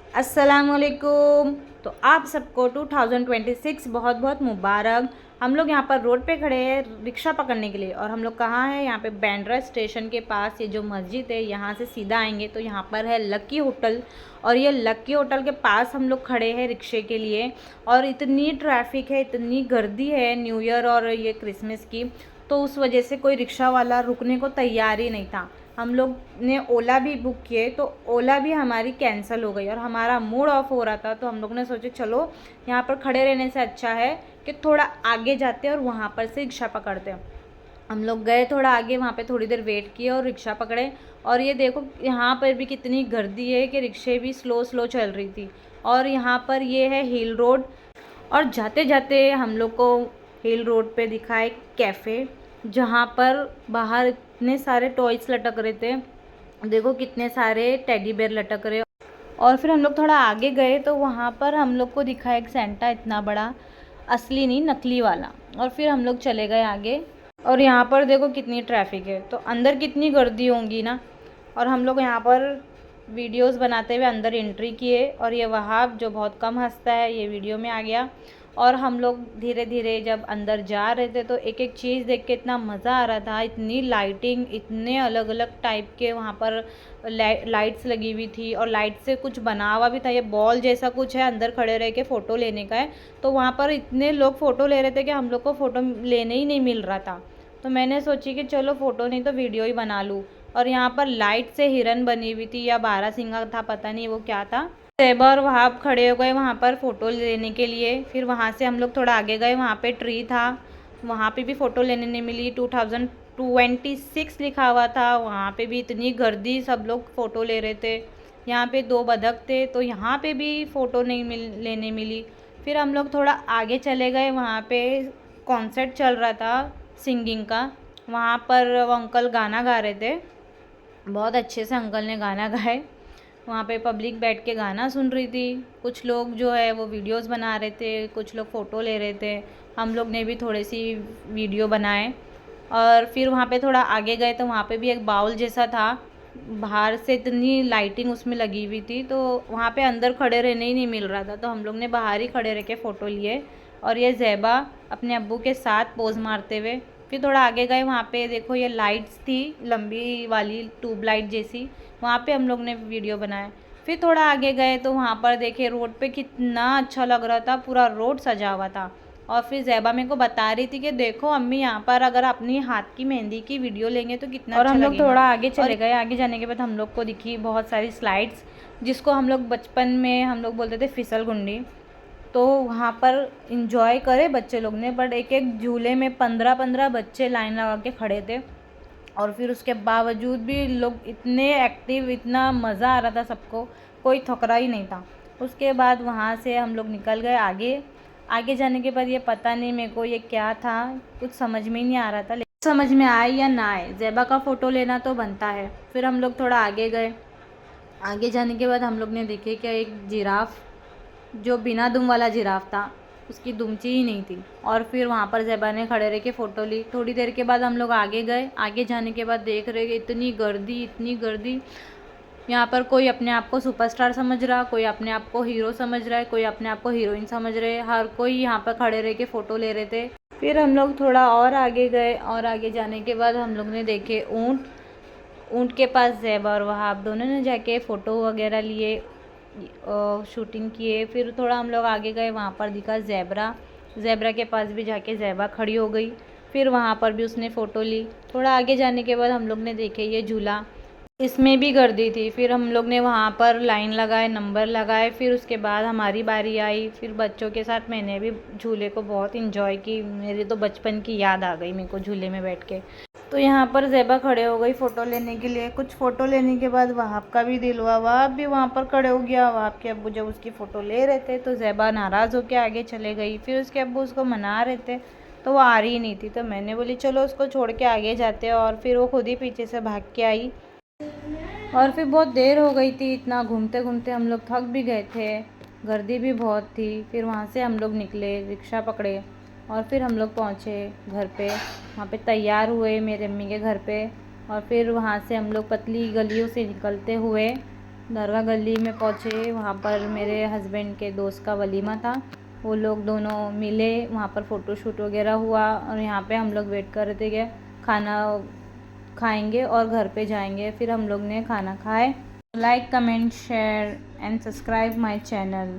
अस्सलामुअलैकुम। तो आप सबको 2026 बहुत बहुत मुबारक। हम लोग यहाँ पर रोड पे खड़े हैं रिक्शा पकड़ने के लिए, और हम लोग कहाँ हैं? यहाँ पे बांद्रा स्टेशन के पास ये जो मस्जिद है, यहाँ से सीधा आएंगे तो यहाँ पर है लकी होटल। और ये लकी होटल के पास हम लोग खड़े हैं रिक्शे के लिए। और इतनी ट्रैफिक है, इतनी गर्दी है न्यू ईयर और ये क्रिसमस की, तो उस वजह से कोई रिक्शा वाला रुकने को तैयार ही नहीं था। हम लोग ने ओला भी बुक किए तो ओला भी हमारी कैंसिल हो गई, और हमारा मूड ऑफ हो रहा था। तो हम लोग ने सोचे चलो यहाँ पर खड़े रहने से अच्छा है कि थोड़ा आगे जाते हैं और वहाँ पर से रिक्शा पकड़ते हैं। हम लोग गए थोड़ा आगे, वहाँ पे थोड़ी देर वेट किए और रिक्शा पकड़े। और ये देखो यहाँ पर भी कितनी गर्दी है कि रिक्शे भी स्लो स्लो चल रही थी। और यहाँ पर ये है हिल रोड, और जाते जाते हम लोग को हिल रोड पे दिखा एक कैफ़े, जहाँ पर बाहर इतने सारे टॉयस लटक रहे थे। देखो कितने सारे टेडी बेयर लटक रहे। और फिर हम लोग थोड़ा आगे गए तो वहाँ पर हम लोग को दिखा एक सेंटा इतना बड़ा, असली नहीं नकली वाला। और फिर हम लोग चले गए आगे, और यहाँ पर देखो कितनी ट्रैफिक है, तो अंदर कितनी गर्दी होंगी ना। और हम लोग यहाँ पर वीडियोस बनाते हुए अंदर एंट्री किए, और ये वहाब जो बहुत कम हंसता है ये वीडियो में आ गया। और हम लोग धीरे धीरे जब अंदर जा रहे थे तो एक एक चीज़ देख के इतना मज़ा आ रहा था, इतनी लाइटिंग, इतने अलग अलग टाइप के वहाँ पर लाइट्स लगी हुई थी। और लाइट से कुछ बना हुआ भी था, ये बॉल जैसा कुछ है, अंदर खड़े रह के फ़ोटो लेने का है। तो वहाँ पर इतने लोग फ़ोटो ले रहे थे कि हम लोग को फ़ोटो लेने ही नहीं मिल रहा था। तो मैंने सोची कि चलो फ़ोटो नहीं तो वीडियो ही बना लूँ। और यहाँ पर लाइट से हिरन बनी हुई थी या बारहसिंगा था, पता नहीं वो क्या था। सैबा और वहाब खड़े हो गए वहाँ पर फ़ोटो लेने के लिए। फिर वहाँ से हम लोग थोड़ा आगे गए, वहाँ पे ट्री था, वहाँ पे भी फ़ोटो लेने नहीं मिली। 2026 लिखा हुआ था, वहाँ पे भी इतनी गर्दी, सब लोग फ़ोटो ले रहे थे। यहाँ पे दो बतख थे तो यहाँ पे भी फ़ोटो नहीं लेने मिली। फिर हम लोग थोड़ा आगे चले गए, वहाँ पे कॉन्सर्ट चल रहा था सिंगिंग का। वहाँ पर वो अंकल गाना गा रहे थे, बहुत अच्छे से अंकल ने गाना गाए। वहाँ पे पब्लिक बैठ के गाना सुन रही थी। कुछ लोग जो है वो वीडियोस बना रहे थे, कुछ लोग फ़ोटो ले रहे थे। हम लोग ने भी थोड़ी सी वीडियो बनाए। और फिर वहाँ पे थोड़ा आगे गए तो वहाँ पे भी एक बाउल जैसा था, बाहर से इतनी लाइटिंग उसमें लगी हुई थी, तो वहाँ पे अंदर खड़े रहने ही नहीं मिल रहा था। तो हम लोग ने बाहर ही खड़े रह के फ़ोटो लिए। और ये ज़ैबा अपने अब्बू के साथ पोज़ मारते हुए। फिर थोड़ा आगे गए, वहाँ पे देखो ये लाइट्स थी लंबी वाली ट्यूब लाइट जैसी, वहाँ पे हम लोग ने वीडियो बनाया। फिर थोड़ा आगे गए तो वहाँ पर देखे रोड पे कितना अच्छा लग रहा था, पूरा रोड सजा हुआ था। और फिर ज़ैबा मेरे को बता रही थी कि देखो अम्मी, यहाँ पर अगर अपनी हाथ की मेहंदी की वीडियो लेंगे तो कितना अच्छा लगेगा। और हम लोग थोड़ा आगे चले गए। आगे जाने के बाद हम लोग को दिखी बहुत सारी स्लाइड्स, जिसको हम लोग बचपन में हम लोग बोलते थे फिसल गुंडी। तो वहाँ पर इंजॉय करे बच्चे लोग ने, बट एक एक झूले में 15-15 बच्चे लाइन लगा के खड़े थे। और फिर उसके बावजूद भी लोग इतने एक्टिव, इतना मज़ा आ रहा था सबको, कोई थकरा ही नहीं था। उसके बाद वहाँ से हम लोग निकल गए आगे। आगे जाने के बाद ये पता नहीं मेरे को ये क्या था, कुछ समझ में ही नहीं आ रहा था, लेकिन समझ में आए या ना आए ज़ैबा का फ़ोटो लेना तो बनता है। फिर हम लोग थोड़ा आगे गए। आगे जाने के बाद हम लोग ने देखे कि एक जिराफ, जो बिना दुम वाला जिराफ था, उसकी दुमची ही नहीं थी। और फिर वहाँ पर ज़ैबा ने खड़े रह के फ़ोटो ली। थोड़ी देर के बाद हम लोग आगे गए। आगे जाने के बाद देख रहे कि इतनी गर्दी, इतनी गर्दी। यहाँ पर कोई अपने आप को सुपरस्टार समझ रहा, कोई अपने आप को हीरो समझ रहा है, कोई अपने आप को हीरोइन समझ रहे हैं। हर कोई यहाँ पर खड़े रह के फ़ोटो ले रहे थे। फिर हम लोग थोड़ा और आगे गए, और आगे जाने के बाद हम लोग ने देखे ऊँट। ऊँट के पास ज़ैबा और वहाब दोनों ने जाके फ़ोटो वगैरह लिए, शूटिंग किए। फिर थोड़ा हम लोग आगे गए, वहाँ पर दिखा ज़ेब्रा। ज़ेब्रा के पास भी जाके ज़ैबा खड़ी हो गई। फिर वहाँ पर भी उसने फ़ोटो ली। थोड़ा आगे जाने के बाद हम लोग ने देखे ये झूला, इसमें भी गर्दी थी। फिर हम लोग ने वहाँ पर लाइन लगाए, नंबर लगाए। फिर उसके बाद हमारी बारी आई। फिर बच्चों के साथ मैंने भी झूले को बहुत इंजॉय की। मेरी तो बचपन की याद आ गई मेरे को झूले में बैठ के। तो यहाँ पर ज़ैबा खड़े हो गई फ़ोटो लेने के लिए। कुछ फ़ोटो लेने के बाद वहाब का भी दिल हुआ, वहाब भी वहाँ पर खड़े हो गया। वहाब के अब्बू जब उसकी फ़ोटो ले रहे थे तो ज़ैबा नाराज़ होकर आगे चले गई। फिर उसके अब्बू उसको मना रहे थे तो वो आ रही नहीं थी। तो मैंने बोली चलो उसको छोड़ के आगे जाते हैं। और फिर वो खुद ही पीछे से भाग के आई। और फिर बहुत देर हो गई थी, इतना घूमते घूमते हम लोग थक भी गए थे, गर्दी भी बहुत थी। फिर वहाँ से हम लोग निकले, रिक्शा पकड़े, और फिर हम लोग पहुँचे घर पे। वहाँ पे तैयार हुए मेरे अम्मी के घर पे। और फिर वहाँ से हम लोग पतली गलियों से निकलते हुए दरगाह गली में पहुँचे, वहाँ पर मेरे हस्बैंड के दोस्त का वलीमा था, वो लोग दोनों मिले, वहाँ पर फ़ोटोशूट वगैरह हुआ और यहाँ पे हम लोग वेट कर रहे थे कि खाना खाएंगे और घर पे जाएंगे। फिर हम लोग ने खाना खाए। Like, comment, share and subscribe my channel.